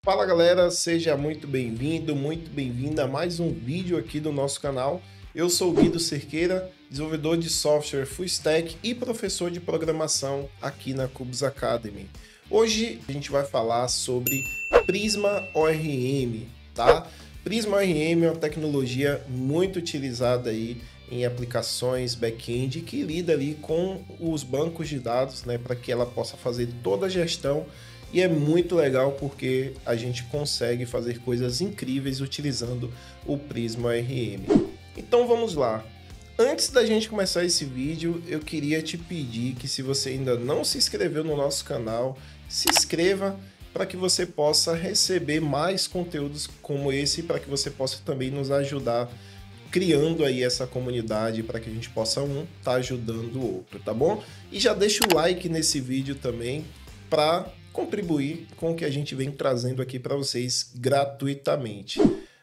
Fala galera, seja muito bem-vindo, muito bem-vinda a mais um vídeo aqui do nosso canal. Eu sou o Guido Cerqueira, desenvolvedor de software Full Stack e professor de programação aqui na Cubus Academy. Hoje a gente vai falar sobre Prisma ORM, tá? Prisma ORM é uma tecnologia muito utilizada aí em aplicações back-end que lida ali com os bancos de dados, né, para que ela possa fazer toda a gestão. E é muito legal porque a gente consegue fazer coisas incríveis utilizando o Prisma ORM. Então vamos lá. Antes da gente começar esse vídeo, eu queria te pedir que, se você ainda não se inscreveu no nosso canal, se inscreva para que você possa receber mais conteúdos como esse, para que você possa também nos ajudar criando aí essa comunidade, para que a gente possa tá ajudando o outro, tá bom? E já deixa o like nesse vídeo também para contribuir com o que a gente vem trazendo aqui para vocês gratuitamente.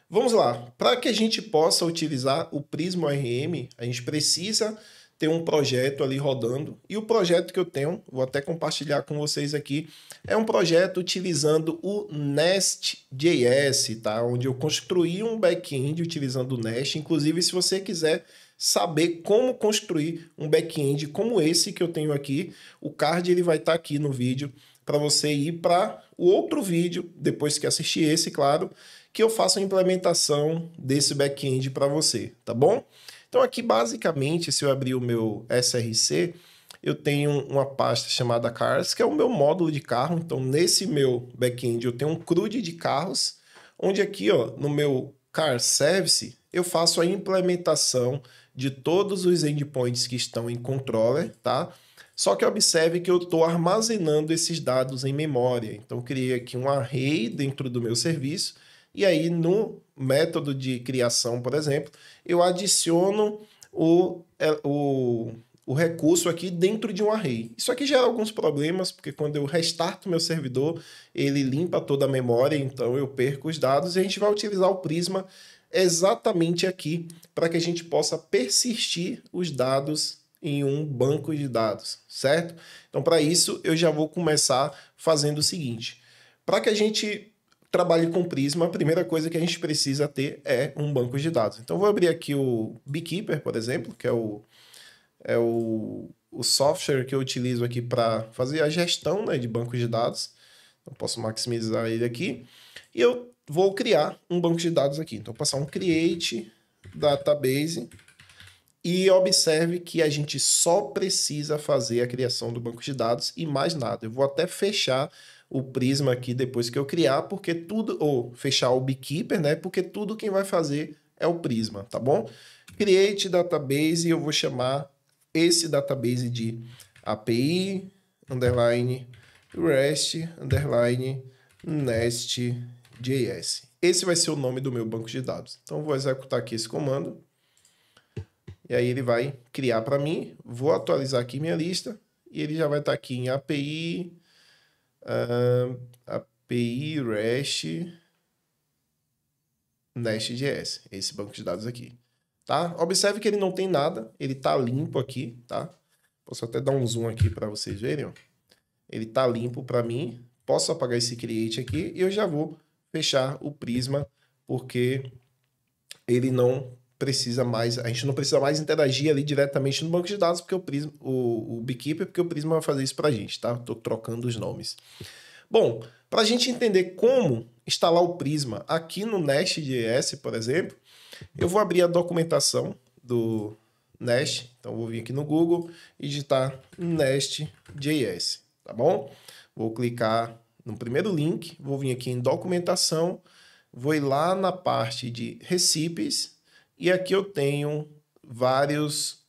Vamos lá, para que a gente possa utilizar o Prisma ORM, a gente precisa ter um projeto ali rodando, e o projeto que eu tenho, vou até compartilhar com vocês aqui, é um projeto utilizando o Nest.js, tá? Onde eu construí um back-end utilizando o Nest. Inclusive, se você quiser saber como construir um back-end como esse que eu tenho aqui, o card ele vai estar aqui no vídeo para você ir para o outro vídeo, depois que assistir esse, claro, que eu faço a implementação desse back-end para você, tá bom? Então aqui, basicamente, se eu abrir o meu SRC, eu tenho uma pasta chamada Cars, que é o meu módulo de carro. Então, nesse meu back-end, eu tenho um CRUD de carros, onde aqui, ó, no meu Car Service, eu faço a implementação de todos os endpoints que estão em controller, tá? Só que observe que eu estou armazenando esses dados em memória. Então, eu criei aqui um array dentro do meu serviço, e aí no método de criação, por exemplo, eu adiciono o recurso aqui dentro de um array. Isso aqui gera alguns problemas, porque quando eu restarto meu servidor, ele limpa toda a memória, então eu perco os dados, e a gente vai utilizar o Prisma exatamente aqui para que a gente possa persistir os dados em um banco de dados, certo? Então, para isso, eu já vou começar fazendo o seguinte. Para que a gente trabalhe com Prisma, a primeira coisa que a gente precisa ter é um banco de dados. Então, vou abrir aqui o Beekeeper, por exemplo, que é o software que eu utilizo aqui para fazer a gestão, né, de bancos de dados. Eu posso maximizar ele aqui. E eu vou criar um banco de dados aqui. Então, vou passar um create database. E observe que a gente só precisa fazer a criação do banco de dados e mais nada. Eu vou até fechar o Prisma aqui depois que eu criar, porque tudo, ou fechar o Beekeeper, né? Porque tudo quem vai fazer é o Prisma, tá bom? Create database, e eu vou chamar esse database de API underline REST underline Nest.js. Esse vai ser o nome do meu banco de dados. Então, eu vou executar aqui esse comando. E aí ele vai criar para mim, vou atualizar aqui minha lista, e ele já vai estar aqui em API, API REST Nest.js, esse banco de dados aqui, tá? Observe que ele não tem nada, ele tá limpo aqui, tá? Posso até dar um zoom aqui para vocês verem, ó. Ele tá limpo para mim, posso apagar esse create aqui, e eu já vou fechar o Prisma, porque ele não precisa mais, a gente não precisa mais interagir ali diretamente no banco de dados, porque o Prisma, o Beekeeper, porque o Prisma vai fazer isso para a gente, tá? Estou trocando os nomes. Bom, para a gente entender como instalar o Prisma aqui no Nest.js, por exemplo, eu vou abrir a documentação do Nest. Então, vou vir aqui no Google e digitar Nest.js, tá bom? Vou clicar no primeiro link, vou vir aqui em documentação, vou ir lá na parte de recipes, e aqui eu tenho vários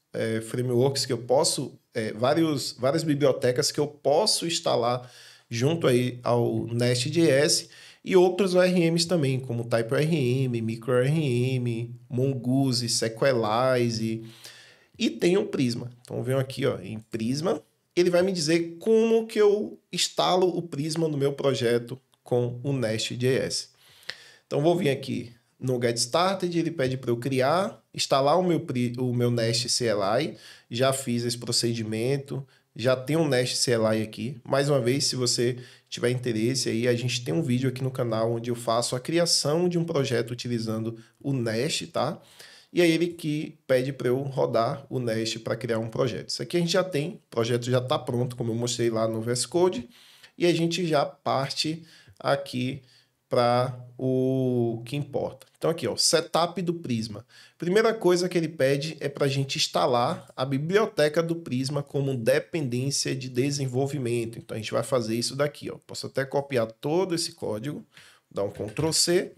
frameworks que eu posso, várias bibliotecas que eu posso instalar junto aí ao Nest.js, e outros ORMs também, como TypeORM, MicroORM, Mongoose, Sequelize, e tem o Prisma. Então, eu venho aqui, ó, em Prisma, ele vai me dizer como que eu instalo o Prisma no meu projeto com o Nest.js. Então, vou vir aqui no Get Started, ele pede para eu criar, instalar o meu Nest CLI, já fiz esse procedimento, já tem um Nest CLI aqui. Mais uma vez, se você tiver interesse aí, a gente tem um vídeo aqui no canal onde eu faço a criação de um projeto utilizando o Nest, tá? E aí ele que pede para eu rodar o Nest para criar um projeto. Isso aqui a gente já tem, o projeto já está pronto, como eu mostrei lá no VS Code, e a gente já parte aqui para o que importa. Então aqui, ó, setup do Prisma. Primeira coisa que ele pede é para a gente instalar a biblioteca do Prisma como dependência de desenvolvimento. Então a gente vai fazer isso daqui, ó. Posso até copiar todo esse código, dar um Ctrl C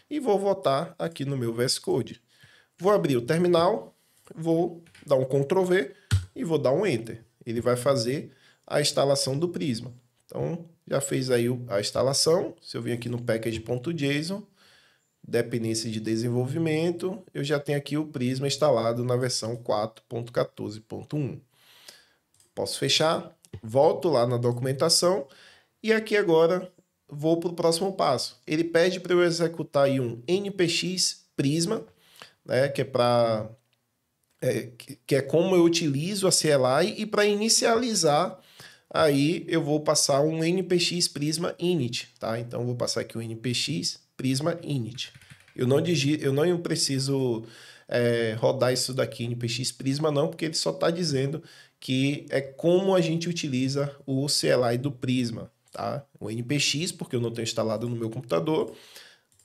e vou voltar aqui no meu VS Code. Vou abrir o terminal, vou dar um Ctrl V e vou dar um Enter. Ele vai fazer a instalação do Prisma. Então, já fez aí a instalação. Se eu vim aqui no package.json, dependência de desenvolvimento, eu já tenho aqui o Prisma instalado na versão 4.14.1. Posso fechar, volto lá na documentação e aqui agora vou para o próximo passo. Ele pede para eu executar aí um npx prisma, né, que é como eu utilizo a CLI, e para inicializar aí eu vou passar um npx prisma init, tá? Então eu vou passar aqui o npx prisma init. Eu não preciso rodar isso daqui npx prisma não, porque ele só está dizendo que é como a gente utiliza o CLI do Prisma, tá? O npx, porque eu não tenho instalado no meu computador,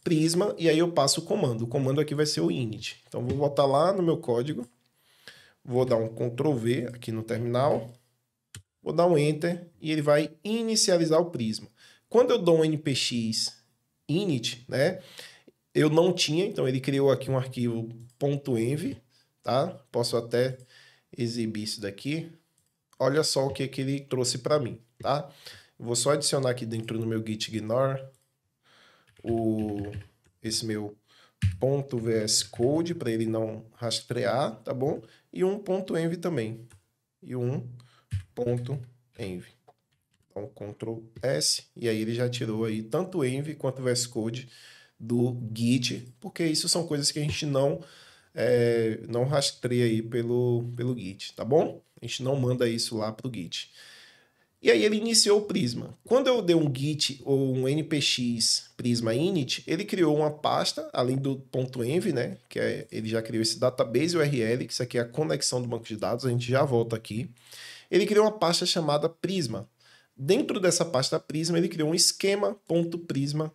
Prisma, e aí eu passo o comando. O comando aqui vai ser o init. Então vou voltar lá no meu código, vou dar um Ctrl V aqui no terminal, vou dar um Enter e ele vai inicializar o Prisma. Quando eu dou um npx init, né, eu não tinha, então ele criou aqui um arquivo .env, tá? Posso até exibir isso daqui. Olha só o que ele trouxe para mim, tá? Vou só adicionar aqui dentro no meu git ignore esse meu .vs code para ele não rastrear, tá bom? E um .env também. E um .env. Então, Ctrl S, e aí ele já tirou aí tanto o env quanto o VS Code do Git, porque isso são coisas que a gente não rastreia aí pelo Git, tá bom? A gente não manda isso lá para o Git. E aí ele iniciou o Prisma. Quando eu dei um git ou um npx prisma init, ele criou uma pasta, além do .env, né? Ele já criou esse database URL, que isso aqui é a conexão do banco de dados, a gente já volta aqui. Ele criou uma pasta chamada Prisma. Dentro dessa pasta Prisma, ele criou um esquema.prisma,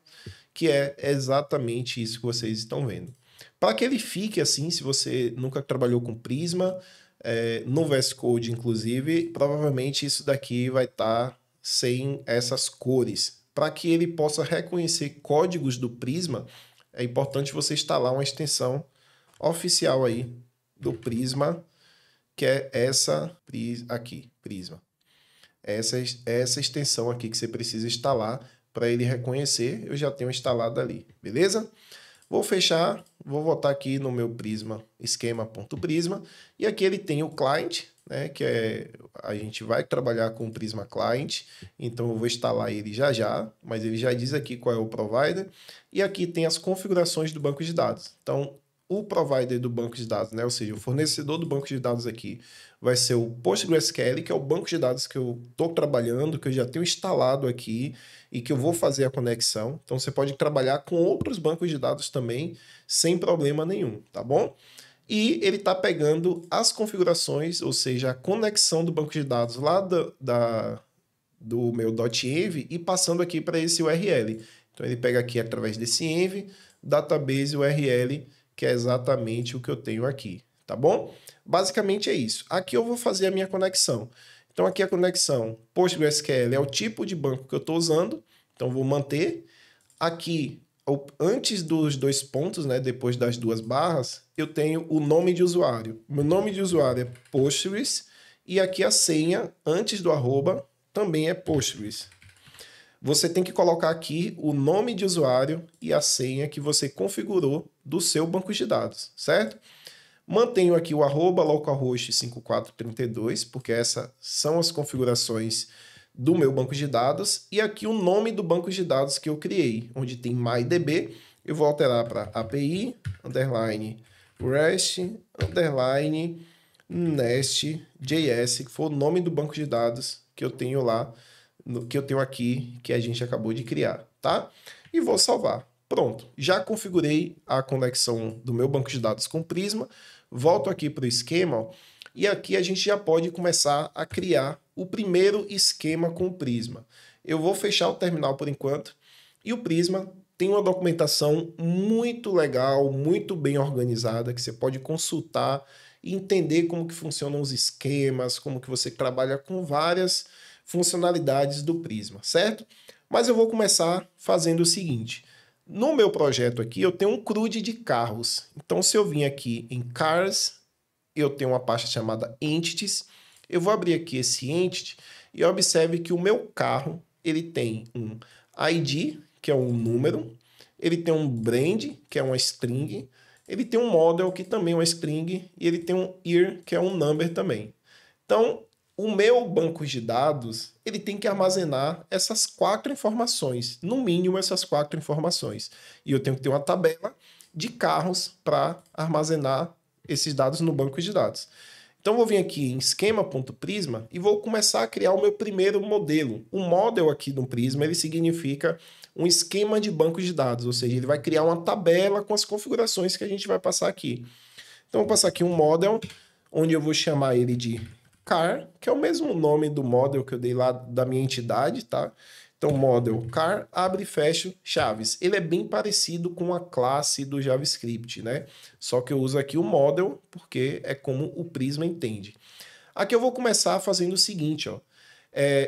que é exatamente isso que vocês estão vendo. Para que ele fique assim, se você nunca trabalhou com Prisma, no VS Code, inclusive, provavelmente isso daqui vai estar sem essas cores. Para que ele possa reconhecer códigos do Prisma, é importante você instalar uma extensão oficial aí do Prisma, que é essa aqui, Prisma. Essa extensão aqui que você precisa instalar para ele reconhecer, eu já tenho instalado ali, beleza? Vou fechar, vou voltar aqui no meu Prisma, esquema.prisma, e aqui ele tem o client, né, a gente vai trabalhar com o Prisma Client, então eu vou instalar ele já, mas ele já diz aqui qual é o provider, e aqui tem as configurações do banco de dados. Então, o provider do banco de dados, né, ou seja, o fornecedor do banco de dados aqui, vai ser o PostgreSQL, que é o banco de dados que eu estou trabalhando, que eu já tenho instalado aqui e que eu vou fazer a conexão. Então, você pode trabalhar com outros bancos de dados também, sem problema nenhum, tá bom? E ele está pegando as configurações, ou seja, a conexão do banco de dados lá do meu .env e passando aqui para esse URL. Então, ele pega aqui através desse env, database URL, que é exatamente o que eu tenho aqui, tá bom? Basicamente é isso. Aqui eu vou fazer a minha conexão. Então aqui a conexão PostgreSQL é o tipo de banco que eu estou usando, então vou manter. Aqui, antes dos dois pontos, né, depois das duas barras, eu tenho o nome de usuário. Meu nome de usuário é Postgres e aqui a senha, antes do arroba, também é Postgres. Você tem que colocar aqui o nome de usuário e a senha que você configurou do seu banco de dados, certo? Mantenho aqui o arroba localhost 5432, porque essas são as configurações do meu banco de dados. E aqui o nome do banco de dados que eu criei, onde tem MyDB. Eu vou alterar para API, _REST, Nest.js, que foi o nome do banco de dados que eu tenho lá, que eu tenho aqui, que a gente acabou de criar, tá? E vou salvar. Pronto, já configurei a conexão do meu banco de dados com o Prisma, volto aqui para o esquema, ó, e aqui a gente já pode começar a criar o primeiro esquema com o Prisma. Eu vou fechar o terminal por enquanto, e o Prisma tem uma documentação muito legal, muito bem organizada, que você pode consultar e entender como que funcionam os esquemas, como que você trabalha com várias funcionalidades do Prisma, certo? Mas eu vou começar fazendo o seguinte. No meu projeto aqui, eu tenho um CRUD de carros. Então, se eu vim aqui em Cars, eu tenho uma pasta chamada Entities. Eu vou abrir aqui esse Entity e observe que o meu carro, ele tem um ID, que é um número, ele tem um brand, que é uma string, ele tem um model, que também é uma string, e ele tem um year, que é um number também. Então, o meu banco de dados, ele tem que armazenar essas 4 informações, no mínimo essas 4 informações. E eu tenho que ter uma tabela de carros para armazenar esses dados no banco de dados. Então, eu vou vir aqui em esquema.prisma e vou começar a criar o meu primeiro modelo. O model aqui do Prisma, ele significa um esquema de banco de dados, ou seja, ele vai criar uma tabela com as configurações que a gente vai passar aqui. Então, eu vou passar aqui um model, onde eu vou chamar ele de car, que é o mesmo nome do model que eu dei lá da minha entidade, tá? Então, model car, abre e fecha chaves. Ele é bem parecido com a classe do JavaScript, né? Só que eu uso aqui o model porque é como o Prisma entende. Aqui eu vou começar fazendo o seguinte, ó.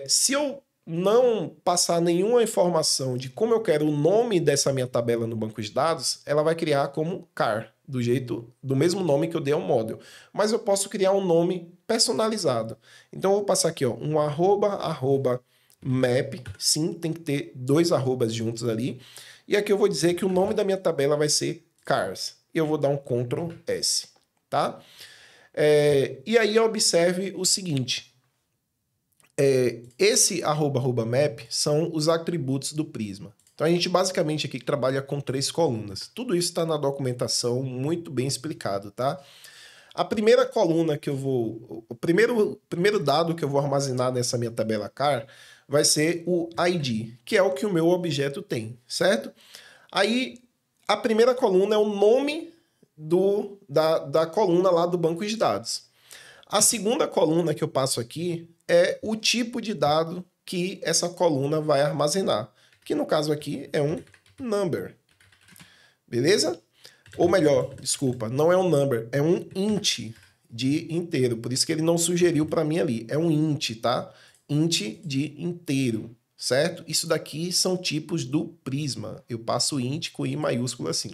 Se eu não passar nenhuma informação de como eu quero o nome dessa minha tabela no banco de dados, ela vai criar como car, do mesmo nome que eu dei ao model. Mas eu posso criar um nome personalizado. Então eu vou passar aqui, ó, um arroba map, sim, tem que ter 2 arrobas juntos ali. E aqui eu vou dizer que o nome da minha tabela vai ser cars. E eu vou dar um Ctrl S, tá? E aí observe o seguinte. Esse @map são os atributos do Prisma. Então a gente basicamente aqui trabalha com 3 colunas. Tudo isso está na documentação, muito bem explicado, tá? A primeira coluna que eu vou... O primeiro dado que eu vou armazenar nessa minha tabela car vai ser o ID, que é o que o meu objeto tem, certo? Aí a primeira coluna é o nome da coluna lá do banco de dados. A segunda coluna que eu passo aqui é o tipo de dado que essa coluna vai armazenar, que no caso aqui é um number. Beleza? Ou melhor, desculpa, não é um number, é um int de inteiro. Por isso que ele não sugeriu para mim ali. É um int, tá? Int de inteiro, certo? Isso daqui são tipos do Prisma. Eu passo int com I maiúsculo assim.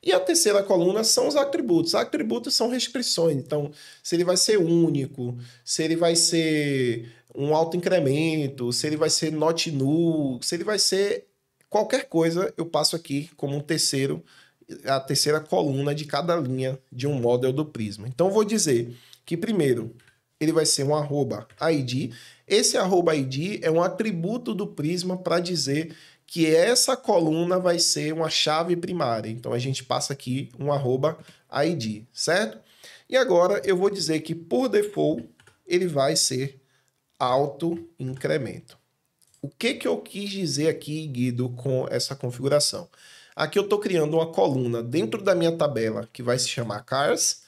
E a terceira coluna são os atributos. Atributos são restrições. Então, se ele vai ser único, se ele vai ser um autoincremento, se ele vai ser not null, se ele vai ser qualquer coisa, eu passo aqui como a terceira coluna de cada linha de um model do Prisma. Então, eu vou dizer que primeiro ele vai ser um @id. Esse @id é um atributo do Prisma para dizer que essa coluna vai ser uma chave primária. Então, a gente passa aqui um @id, certo? E agora eu vou dizer que, por default, ele vai ser autoincremento. O que eu quis dizer aqui, Guido, com essa configuração? Aqui eu estou criando uma coluna dentro da minha tabela que vai se chamar cars,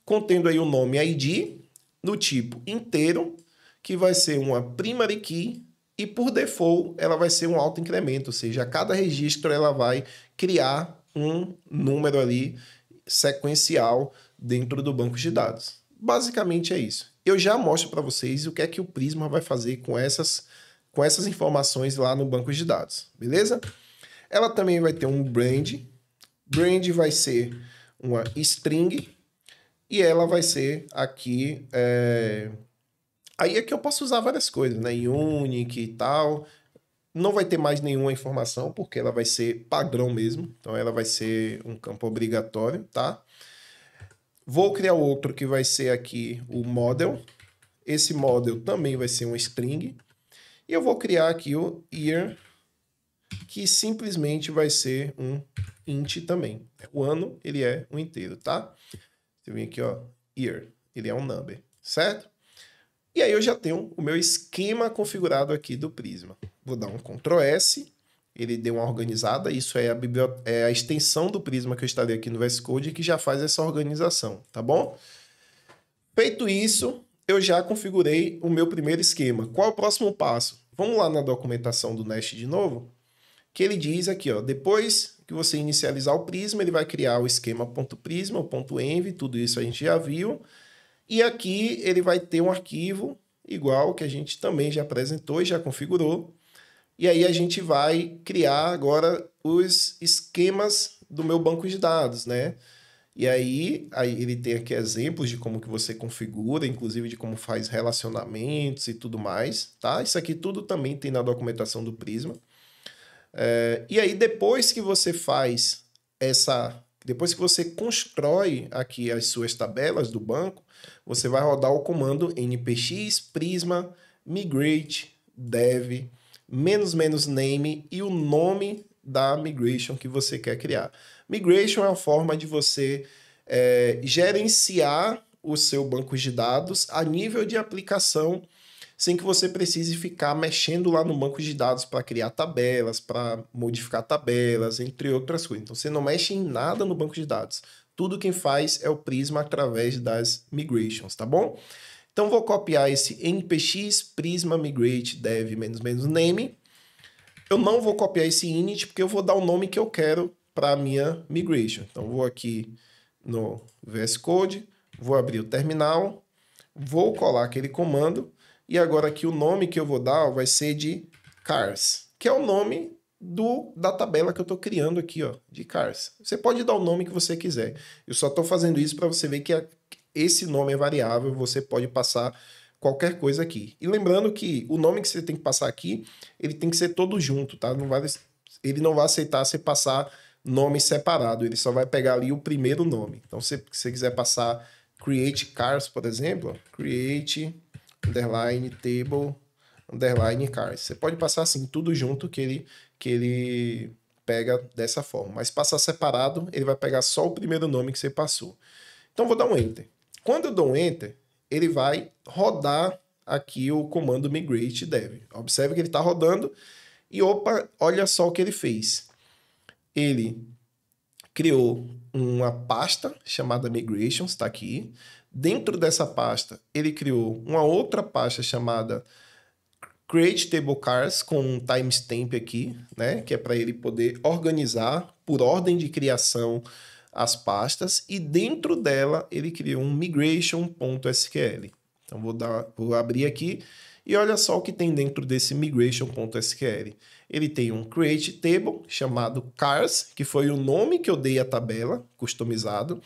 contendo aí o nome ID, no tipo inteiro, que vai ser uma primary key, e por default ela vai ser um autoincremento, ou seja, a cada registro ela vai criar um número ali sequencial dentro do banco de dados. Basicamente é isso. Eu já mostro para vocês o que é que o Prisma vai fazer com essas informações lá no banco de dados, beleza? Ela também vai ter um brand. Brand vai ser uma string e ela vai ser aqui... Aí é que eu posso usar várias coisas, né? Unique e tal. Não vai ter mais nenhuma informação, porque ela vai ser padrão mesmo. Então, ela vai ser um campo obrigatório, tá? Vou criar outro que vai ser aqui o model. Esse model também vai ser um string. E eu vou criar aqui o year, que simplesmente vai ser um int também. O ano, ele é um inteiro, tá? Você vem aqui, ó, year. ele é um number, certo? E aí eu já tenho o meu esquema configurado aqui do Prisma. Vou dar um Ctrl S, ele deu uma organizada, isso é a extensão do Prisma que eu instalei aqui no VS Code que já faz essa organização, tá bom? Feito isso, eu já configurei o meu primeiro esquema. Qual é o próximo passo? Vamos lá na documentação do Nest de novo, que ele diz aqui, ó, depois que você inicializar o Prisma, ele vai criar o esquema.prisma, o .env, tudo isso a gente já viu. E aqui ele vai ter um arquivo igual que a gente também já apresentou e já configurou. E aí a gente vai criar agora os esquemas do meu banco de dados, né? E aí ele tem aqui exemplos de como que você configura, inclusive de como faz relacionamentos e tudo mais, tá? Isso aqui tudo também tem na documentação do Prisma. E aí depois que você faz depois que você constrói aqui as suas tabelas do banco, você vai rodar o comando npx prisma migrate dev --name e o nome da migration que você quer criar. Migration é uma forma de você gerenciar o seu banco de dados a nível de aplicação, sem que você precise ficar mexendo lá no banco de dados para criar tabelas, para modificar tabelas, entre outras coisas. Então, você não mexe em nada no banco de dados. Tudo quem faz é o Prisma através das migrations, tá bom? Então, vou copiar esse npx prisma migrate dev --name. Eu não vou copiar esse init, porque eu vou dar o nome que eu quero para a minha migration. Então, vou aqui no VS Code, vou abrir o terminal, vou colar aquele comando, e agora aqui o nome que eu vou dar vai ser de cars, que é o nome da tabela que eu estou criando aqui, ó, de cars. Você pode dar o nome que você quiser. Eu só estou fazendo isso para você ver que esse nome é variável, você pode passar qualquer coisa aqui. E lembrando que o nome que você tem que passar aqui, ele tem que ser todo junto, tá? Ele não vai aceitar você passar nome separado, ele só vai pegar ali o primeiro nome. Então, se você quiser passar create cars, por exemplo, ó, create underline table underline cars. Você pode passar assim, tudo junto que ele pega dessa forma. Mas passar separado, ele vai pegar só o primeiro nome que você passou. Então, vou dar um Enter. Quando eu dou um Enter, ele vai rodar aqui o comando migrate dev. Observe que ele está rodando e, opa, olha só o que ele fez. Ele criou uma pasta chamada migrations, está aqui. Dentro dessa pasta, ele criou uma outra pasta chamada create table cars com um timestamp aqui, né, que é para ele poder organizar por ordem de criação as pastas, e dentro dela ele criou um migration.sql. Então vou abrir aqui e olha só o que tem dentro desse migration.sql. Ele tem um create table chamado cars, que foi o nome que eu dei à tabela, customizado.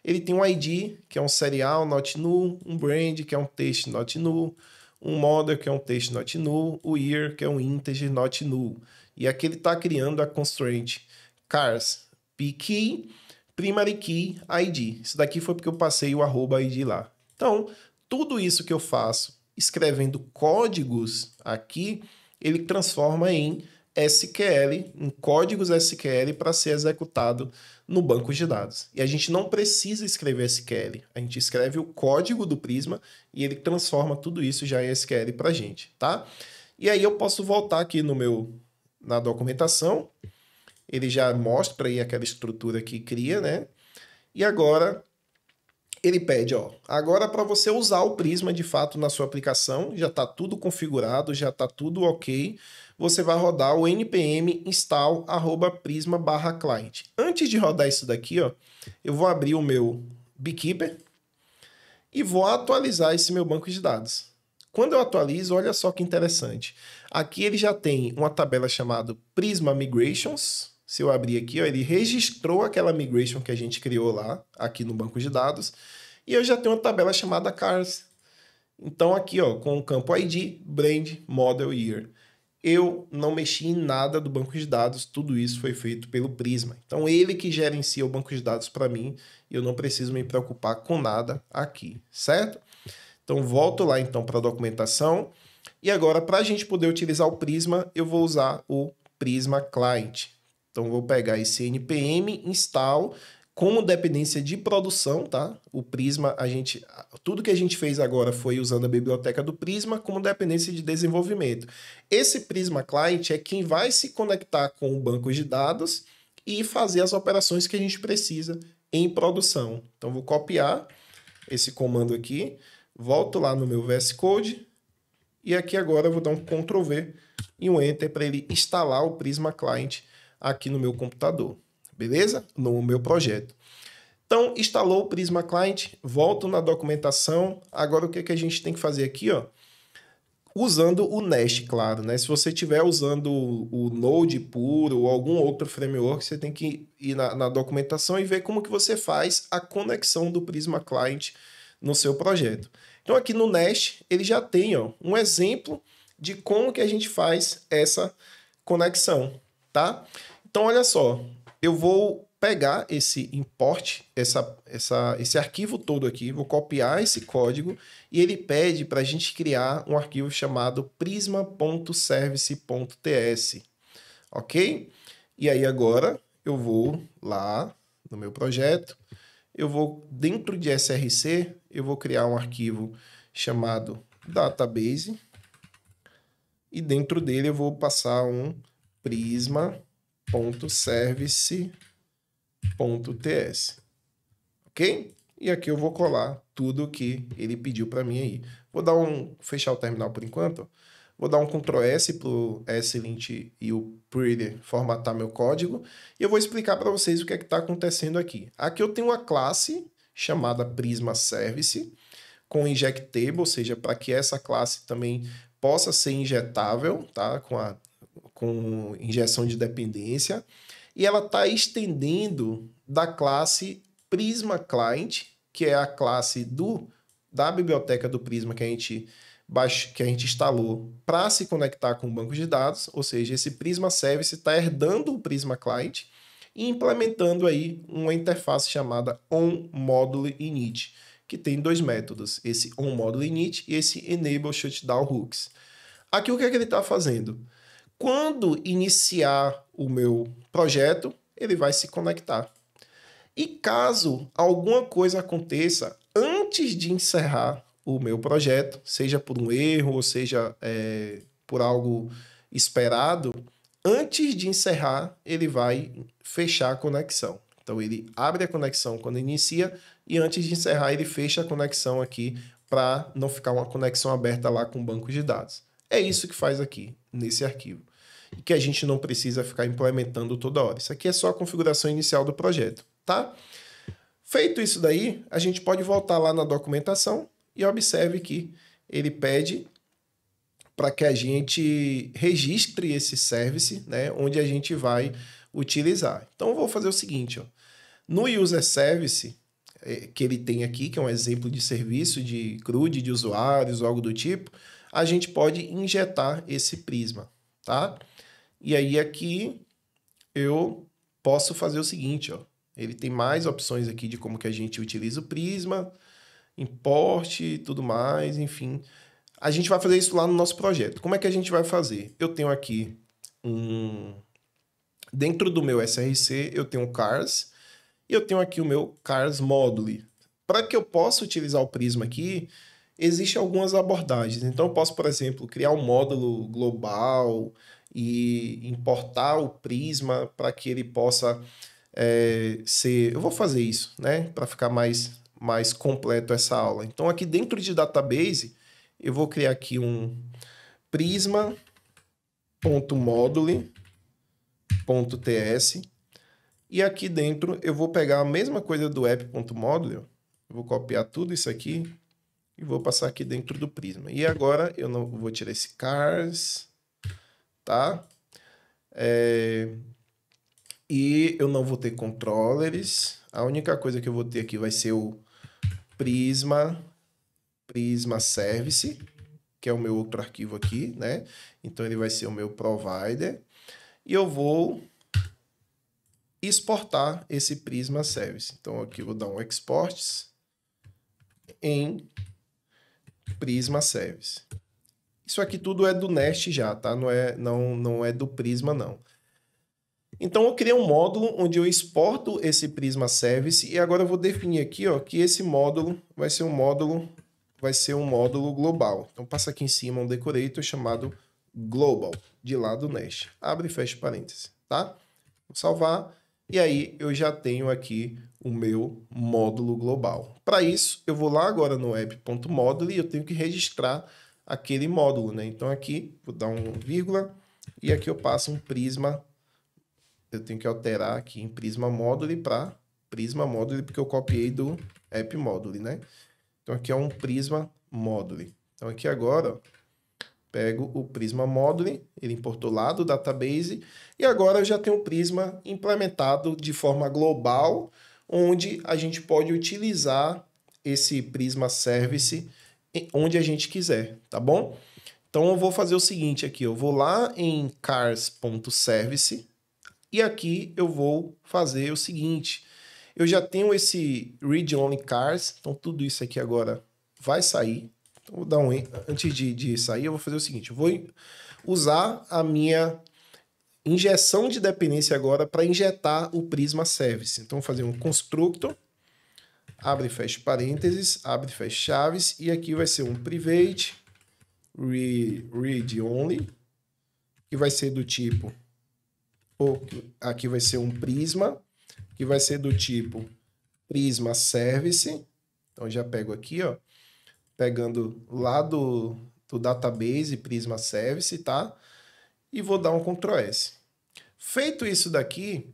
Ele tem um ID, que é um serial not null, um brand, que é um text not null, um model, que é um text not null, o year, que é um integer not null. E aqui ele está criando a constraint cars pkey, primary key ID. Isso daqui foi porque eu passei o @id lá. Então, tudo isso que eu faço escrevendo códigos aqui, ele transforma em SQL, em códigos SQL para ser executado no banco de dados. E a gente não precisa escrever SQL, a gente escreve o código do Prisma e ele transforma tudo isso já em SQL para a gente, tá? E aí eu posso voltar aqui na documentação, ele já mostra aí aquela estrutura que cria, né? E agora ele pede, ó, agora para você usar o Prisma de fato na sua aplicação, já está tudo configurado, já está tudo ok, você vai rodar o npm install @prisma/client. Antes de rodar isso daqui, ó, eu vou abrir o meu Beekeeper e vou atualizar esse meu banco de dados. Quando eu atualizo, olha só que interessante. Aqui ele já tem uma tabela chamada Prisma Migrations. Se eu abrir aqui, ó, ele registrou aquela migration que a gente criou lá, aqui no banco de dados. E eu já tenho uma tabela chamada Cars. Então aqui, ó, com o campo ID, Brand, Model, Year. Eu não mexi em nada do banco de dados, tudo isso foi feito pelo Prisma. Então ele que gerencia o banco de dados para mim, e eu não preciso me preocupar com nada aqui, certo? Então volto lá então para a documentação. E agora, para a gente poder utilizar o Prisma, eu vou usar o Prisma Client. Então vou pegar esse npm install como dependência de produção, tá? O Prisma, tudo que a gente fez agora foi usando a biblioteca do Prisma como dependência de desenvolvimento. Esse Prisma Client é quem vai se conectar com o banco de dados e fazer as operações que a gente precisa em produção. Então, vou copiar esse comando aqui, volto lá no meu VS Code e aqui agora eu vou dar um Ctrl V e um Enter para ele instalar o Prisma Client aqui no meu computador. Beleza? No meu projeto. Então, instalou o Prisma Client, volto na documentação. Agora, o que a gente tem que fazer aqui, ó? Usando o Nest, claro, né? Se você estiver usando o Node puro ou algum outro framework, você tem que ir na documentação e ver como que você faz a conexão do Prisma Client no seu projeto. Então, aqui no Nest, ele já tem, ó, um exemplo de como que a gente faz essa conexão, tá? Então, olha só. Eu vou pegar esse import, esse arquivo todo aqui, vou copiar esse código e ele pede para a gente criar um arquivo chamado prisma.service.ts, ok? E aí agora eu vou lá no meu projeto, eu vou dentro de SRC, eu vou criar um arquivo chamado database e dentro dele eu vou passar um prisma.service.ts, ok? E aqui eu vou colar tudo que ele pediu para mim aí. Vou dar fechar o terminal por enquanto. Vou dar um Ctrl S para o SLint e o Pretty formatar meu código. E eu vou explicar para vocês o que é que está acontecendo aqui. Aqui eu tenho uma classe chamada Prisma Service com injectable, ou seja, para que essa classe também possa ser injetável, tá? Com injeção de dependência. E ela está estendendo da classe Prisma Client, que é a classe da biblioteca do Prisma que a gente instalou para se conectar com o banco de dados, ou seja, esse Prisma Service está herdando o Prisma Client e implementando aí uma interface chamada onModuleInit, que tem dois métodos, esse onModuleInit e esse enableShutdownHooks. Aqui o que é que ele está fazendo? Quando iniciar o meu projeto, ele vai se conectar. E caso alguma coisa aconteça antes de encerrar o meu projeto, seja por um erro ou seja por algo esperado, antes de encerrar, ele vai fechar a conexão. Então, ele abre a conexão quando inicia e antes de encerrar, ele fecha a conexão aqui para não ficar uma conexão aberta lá com o banco de dados. É isso que faz aqui, nesse arquivo. E que a gente não precisa ficar implementando toda hora. Isso aqui é só a configuração inicial do projeto, tá? Feito isso daí, a gente pode voltar lá na documentação e observe que ele pede para que a gente registre esse service, né, onde a gente vai utilizar. Então, eu vou fazer o seguinte, ó. No user service que ele tem aqui, que é um exemplo de serviço de CRUD, de usuários, algo do tipo, a gente pode injetar esse Prisma, tá? E aí aqui eu posso fazer o seguinte, ó. Ele tem mais opções aqui de como que a gente utiliza o Prisma, import e tudo mais, enfim. A gente vai fazer isso lá no nosso projeto. Como é que a gente vai fazer? Eu tenho aqui dentro do meu SRC, eu tenho o Cars e eu tenho aqui o meu Cars Module. Para que eu possa utilizar o Prisma aqui, existem algumas abordagens. Então, eu posso, por exemplo, criar um módulo global e importar o Prisma para que ele possa ser... Eu vou fazer isso, né? Para ficar mais completo essa aula. Então, aqui dentro de Database, eu vou criar aqui um prisma.module.ts e aqui dentro eu vou pegar a mesma coisa do app.module, eu vou copiar tudo isso aqui e vou passar aqui dentro do Prisma. E agora eu não vou tirar esse cars, tá? E eu não vou ter controllers. A única coisa que eu vou ter aqui vai ser o Prisma Service, que é o meu outro arquivo aqui, né? Então ele vai ser o meu provider. E eu vou exportar esse Prisma Service. Então aqui eu vou dar um export em Prisma Service. Isso aqui tudo é do Nest já, tá? Não é do Prisma, não. Então eu criei um módulo onde eu exporto esse Prisma Service e agora eu vou definir aqui, ó, que esse módulo vai ser um módulo global. Então passa aqui em cima um decorator chamado global, de lá do Nest. Abre e fecha parênteses, tá? Vou salvar e aí eu já tenho aqui o meu módulo global. Para isso, eu vou lá agora no app.module e eu tenho que registrar aquele módulo, né? Então aqui vou dar um vírgula e aqui eu passo um Prisma. Eu tenho que alterar aqui em Prisma Module para Prisma Module, porque eu copiei do App Module, né? Então aqui é um Prisma Module. Então aqui agora, pego o Prisma Module, ele importou lá do database, e agora eu já tenho o Prisma implementado de forma global, onde a gente pode utilizar esse Prisma Service onde a gente quiser, tá bom? Então eu vou fazer o seguinte aqui, eu vou lá em cars.service, e aqui eu vou fazer o seguinte, eu já tenho esse read only cars, então tudo isso aqui agora vai sair. Então vou dar antes de sair, eu vou fazer o seguinte, eu vou usar a minha injeção de dependência agora para injetar o Prisma Service. Então vou fazer um constructor, abre e fecha parênteses, abre e fecha chaves, e aqui vai ser um private read only, que vai ser do tipo aqui vai ser um Prisma, que vai ser do tipo Prisma Service. Então, já pego aqui, ó, pegando lá do database Prisma Service, tá? E vou dar um Ctrl S. Feito isso daqui,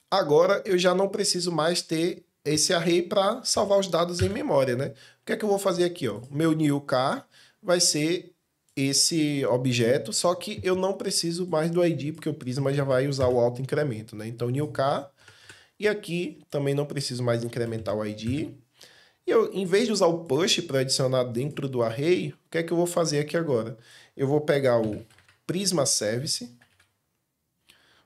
agora eu já não preciso mais ter esse array para salvar os dados em memória, né? O que é que eu vou fazer aqui, ó? Meu new car vai ser esse objeto, só que eu não preciso mais do ID, porque o Prisma já vai usar o auto-incremento, né? Então, new car, e aqui também não preciso mais incrementar o ID. E eu, em vez de usar o push para adicionar dentro do array, o que é que eu vou fazer aqui agora? Eu vou pegar o Prisma Service,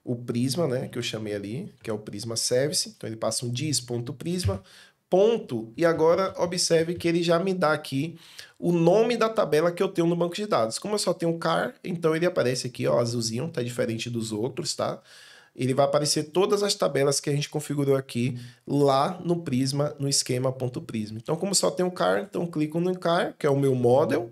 o Prisma, né, que eu chamei ali, que é o Prisma Service, então ele passa um dis.prisma, ponto, e agora observe que ele já me dá aqui o nome da tabela que eu tenho no banco de dados. Como eu só tenho car, então ele aparece aqui, ó, azulzinho, tá diferente dos outros, tá? Ele vai aparecer todas as tabelas que a gente configurou aqui lá no Prisma, no esquema.prisma. Então, como só tem o car, então clico no car, que é o meu model,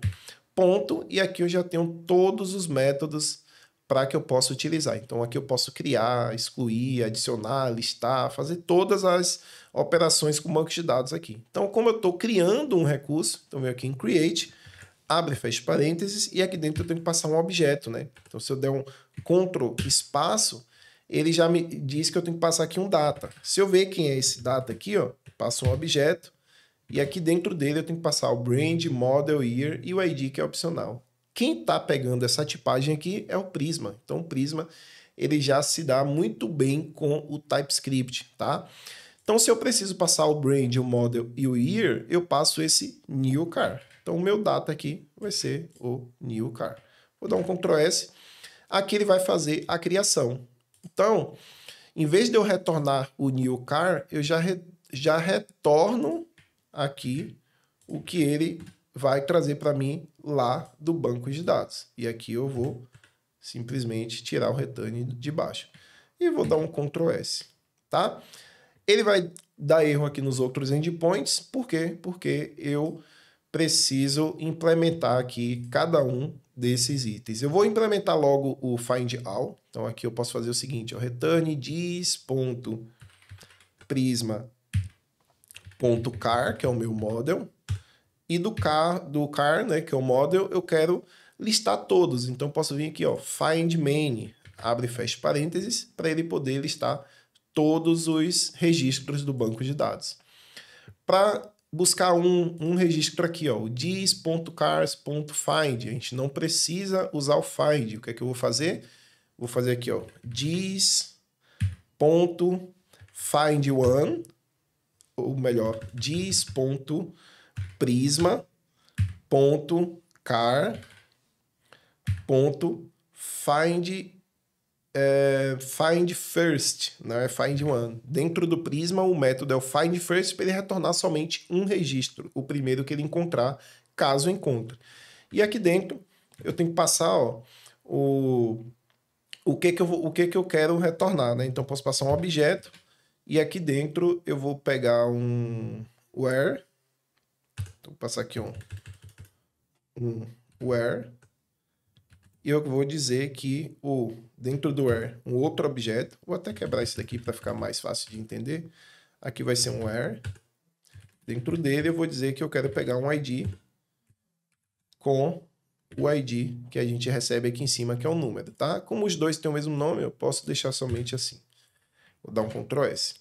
ponto, e aqui eu já tenho todos os métodos para que eu possa utilizar. Então, aqui eu posso criar, excluir, adicionar, listar, fazer todas as operações com banco de dados aqui. Então, como eu estou criando um recurso, então eu venho aqui em Create, abre e fecha parênteses, e aqui dentro eu tenho que passar um objeto, né? Então, se eu der um Ctrl espaço, ele já me diz que eu tenho que passar aqui um data. Se eu ver quem é esse data aqui, ó, passo um objeto, e aqui dentro dele eu tenho que passar o brand, model, year e o ID, que é opcional. Quem está pegando essa tipagem aqui é o Prisma. Então, o Prisma ele já se dá muito bem com o TypeScript, tá? Então, se eu preciso passar o brand, o model e o year, eu passo esse new car. Então, o meu data aqui vai ser o new car. Vou dar um Ctrl S. Aqui ele vai fazer a criação. Então, em vez de eu retornar o new car, eu já retorno aqui o que ele vai trazer para mim lá do banco de dados. E aqui eu vou simplesmente tirar o return de baixo. E vou dar um Ctrl S, tá? Ele vai dar erro aqui nos outros endpoints. Por quê? Porque eu preciso implementar aqui cada um desses itens. Eu vou implementar logo o find all. Então aqui eu posso fazer o seguinte, ó, return dis.prisma.car, que é o meu model, e do car, né, que é o model, eu quero listar todos. Então posso vir aqui, ó, find main, abre e fecha parênteses, para ele poder listar todos os registros do banco de dados. Para buscar um registro aqui, ó, o dis.cars.find, a gente não precisa usar o find. O que é que eu vou fazer? Vou fazer aqui, ó, dis.find1, ou melhor, dis.prisma.car.find first, não é find one. Dentro do Prisma, o método é o find first para ele retornar somente um registro, o primeiro que ele encontrar, caso encontre. E aqui dentro, eu tenho que passar, ó, o que que eu quero retornar, né? Então, eu posso passar um objeto e aqui dentro eu vou pegar um where. Então, vou passar aqui um where. E eu vou dizer que dentro do where, um outro objeto. Vou até quebrar isso daqui para ficar mais fácil de entender. Aqui vai ser um where. Dentro dele eu vou dizer que eu quero pegar um ID com o ID que a gente recebe aqui em cima, que é um número, tá? Como os dois têm o mesmo nome, eu posso deixar somente assim. Vou dar um Ctrl S.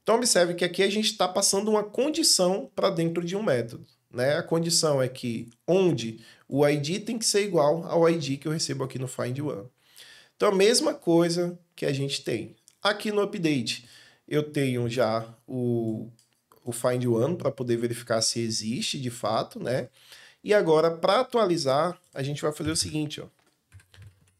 Então, observe que aqui a gente está passando uma condição para dentro de um método, né? A condição é que onde o ID tem que ser igual ao ID que eu recebo aqui no find one. Então, a mesma coisa que a gente tem. Aqui no update, eu tenho já o find one para poder verificar se existe de fato, né? E agora, para atualizar, a gente vai fazer o seguinte, ó.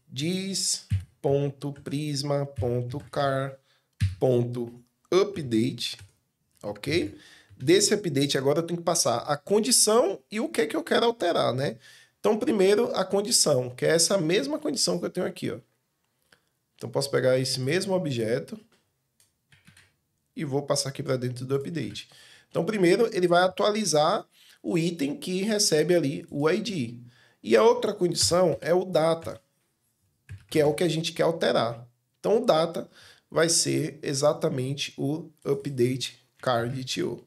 dis.prisma.car.update, ok? Desse update agora eu tenho que passar a condição e o que que eu quero alterar, né? Então, primeiro, a condição, que é essa mesma condição que eu tenho aqui, ó. Então, posso pegar esse mesmo objeto e vou passar aqui para dentro do update. Então, primeiro, ele vai atualizar o item que recebe ali o ID. E a outra condição é o data, que é o que a gente quer alterar. Então, o data vai ser exatamente o update card.to,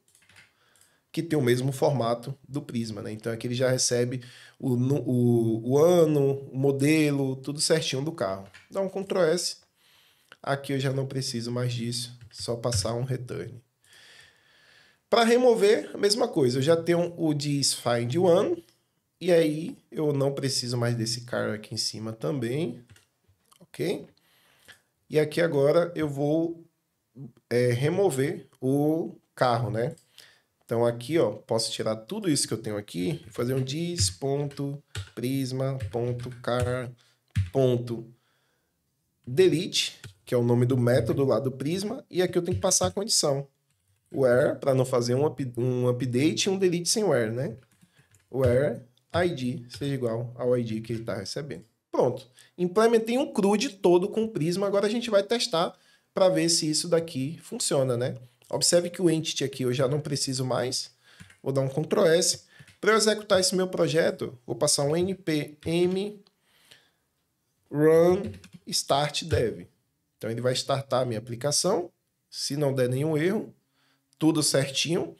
que tem o mesmo formato do Prisma, né? Então, aqui ele já recebe o ano, o modelo, tudo certinho do carro. Dá um Ctrl S. Aqui eu já não preciso mais disso, só passar um return. Para remover, a mesma coisa. Eu já tenho o dis find one, e aí eu não preciso mais desse car aqui em cima também, ok? E aqui agora eu vou remover o carro, né? Então aqui, ó, posso tirar tudo isso que eu tenho aqui e fazer um dis.prisma.car.delete, que é o nome do método lá do Prisma, e aqui eu tenho que passar a condição. Where, para não fazer um update e um delete sem where, né? Where ID seja igual ao ID que ele está recebendo. Pronto. Implementei um CRUD todo com o Prisma. Agora a gente vai testar para ver se isso daqui funciona, né? Observe que o Entity aqui eu já não preciso mais. Vou dar um Ctrl S. Para eu executar esse meu projeto, vou passar um npm run start dev. Então ele vai startar a minha aplicação. Se não der nenhum erro, tudo certinho.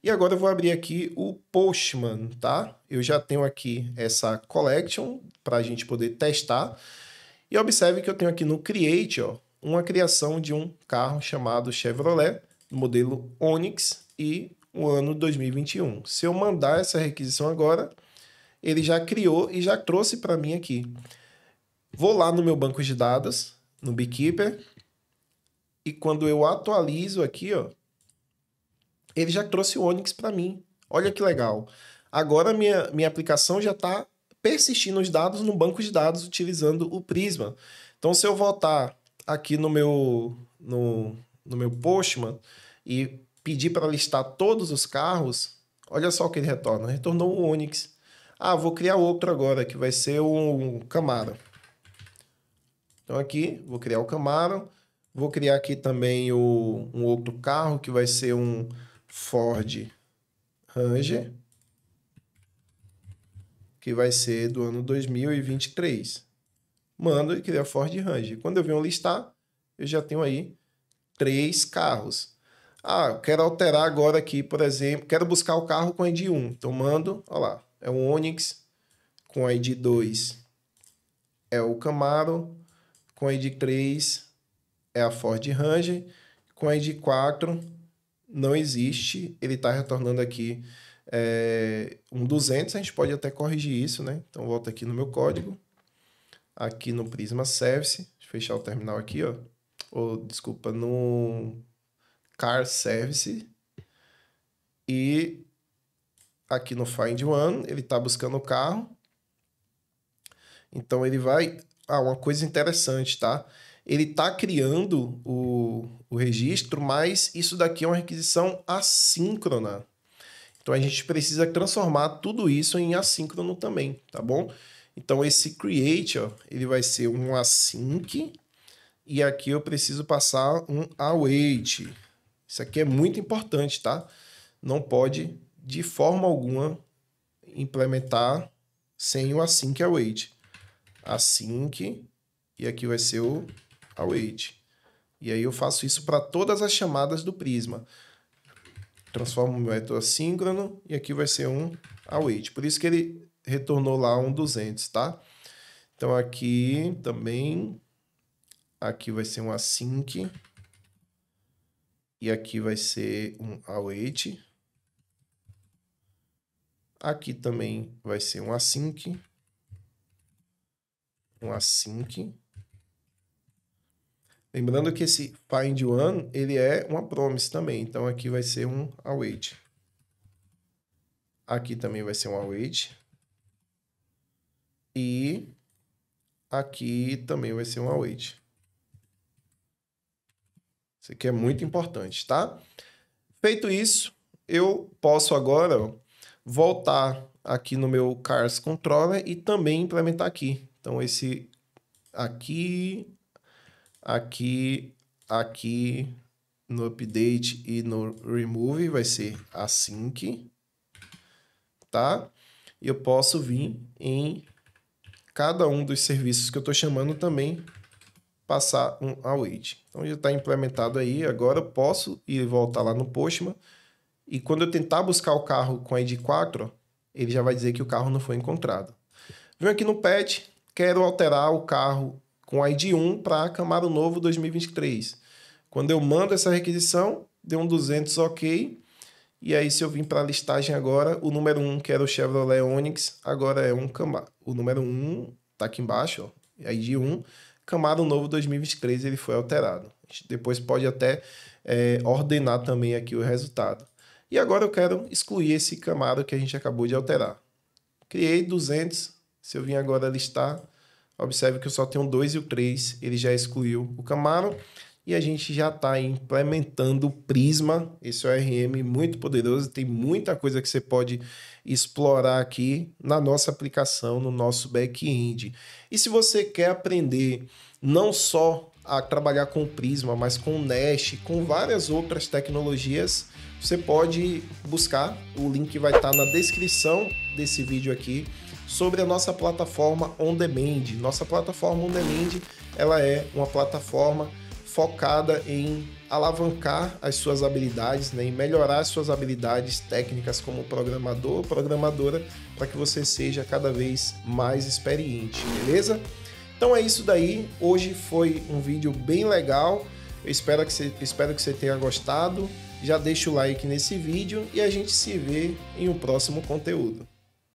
E agora eu vou abrir aqui o Postman, tá? Eu já tenho aqui essa collection para a gente poder testar. E observe que eu tenho aqui no Create, ó, uma criação de um carro chamado Chevrolet, modelo Onix e o ano 2021. Se eu mandar essa requisição agora, ele já criou e já trouxe para mim aqui. Vou lá no meu banco de dados, no Beekeeper, e quando eu atualizo aqui, ó, ele já trouxe o Onix para mim. Olha que legal. Agora minha aplicação já está persistindo os dados no banco de dados utilizando o Prisma. Então, se eu voltar aqui no meu Postman e pedir para listar todos os carros, olha só o que ele retorna. Retornou o Onix. Ah, vou criar outro agora, que vai ser um Camaro. Então, aqui, vou criar o Camaro. Vou criar aqui também um outro carro, que vai ser um Ford Ranger, que vai ser do ano 2023. Mando e cria Ford Ranger. Quando eu venho listar, eu já tenho aí 3 carros. Ah, eu quero alterar agora aqui, por exemplo, quero buscar o carro com ID 1. Então mando, olha lá, é um Onix, com ID 2 é o Camaro, com ID 3 é a Ford Ranger, com ID 4 não existe, ele está retornando aqui um 200, a gente pode até corrigir isso, né? Então, volto aqui no meu código, aqui no Prisma Service, deixa eu fechar o terminal aqui, ó. Desculpa, no Car Service, e aqui no Find One, ele está buscando o carro, então ele vai... uma coisa interessante, tá? Ele está criando o registro, mas isso daqui é uma requisição assíncrona. Então, a gente precisa transformar tudo isso em assíncrono também, tá bom? Então esse create, ó, ele vai ser um async e aqui eu preciso passar um await. Isso aqui é muito importante, tá? Não pode de forma alguma implementar sem o async e await. Async e aqui vai ser o await. E aí eu faço isso para todas as chamadas do Prisma. Transformo o método assíncrono e aqui vai ser um await. Por isso que ele retornou lá um 200, tá? Então aqui também, aqui vai ser um async e aqui vai ser um await. Aqui também vai ser um async, um async. Lembrando que esse find one, ele é uma promise também. Então, aqui vai ser um await. Aqui também vai ser um await. E aqui também vai ser um await. Isso aqui é muito importante, tá? Feito isso, eu posso agora voltar aqui no meu Cars Controller e também implementar aqui. Então, esse aqui... Aqui no update e no remove vai ser async, tá? E eu posso vir em cada um dos serviços que eu estou chamando também passar um await. Então já está implementado aí. Agora eu posso ir voltar lá no Postman e quando eu tentar buscar o carro com a ID 4, ó, ele já vai dizer que o carro não foi encontrado. Venho aqui no Patch, quero alterar o carro com ID 1 para Camaro Novo 2023. Quando eu mando essa requisição, deu um 200 ok. E aí, se eu vim para a listagem agora, o número 1, que era o Chevrolet Onix, agora é um Camaro. O número 1 tá aqui embaixo, ó, ID 1, Camaro Novo 2023, ele foi alterado. A gente depois pode até ordenar também aqui o resultado. E agora eu quero excluir esse Camaro que a gente acabou de alterar. Criei 200, se eu vim agora listar... Observe que eu só tenho 2 e o 3, ele já excluiu o Camaro e a gente já está implementando o Prisma, esse ORM muito poderoso, tem muita coisa que você pode explorar aqui na nossa aplicação, no nosso back-end. E se você quer aprender não só a trabalhar com o Prisma, mas com o Nest, com várias outras tecnologias, você pode buscar, o link vai estar na descrição desse vídeo aqui, sobre a nossa plataforma On Demand. Nossa plataforma On Demand, ela é uma plataforma focada em alavancar as suas habilidades, né, em melhorar as suas habilidades técnicas como programador ou programadora, para que você seja cada vez mais experiente, beleza? Então é isso daí. Hoje foi um vídeo bem legal. Eu espero que você tenha gostado. Já deixa o like nesse vídeo e a gente se vê em um próximo conteúdo.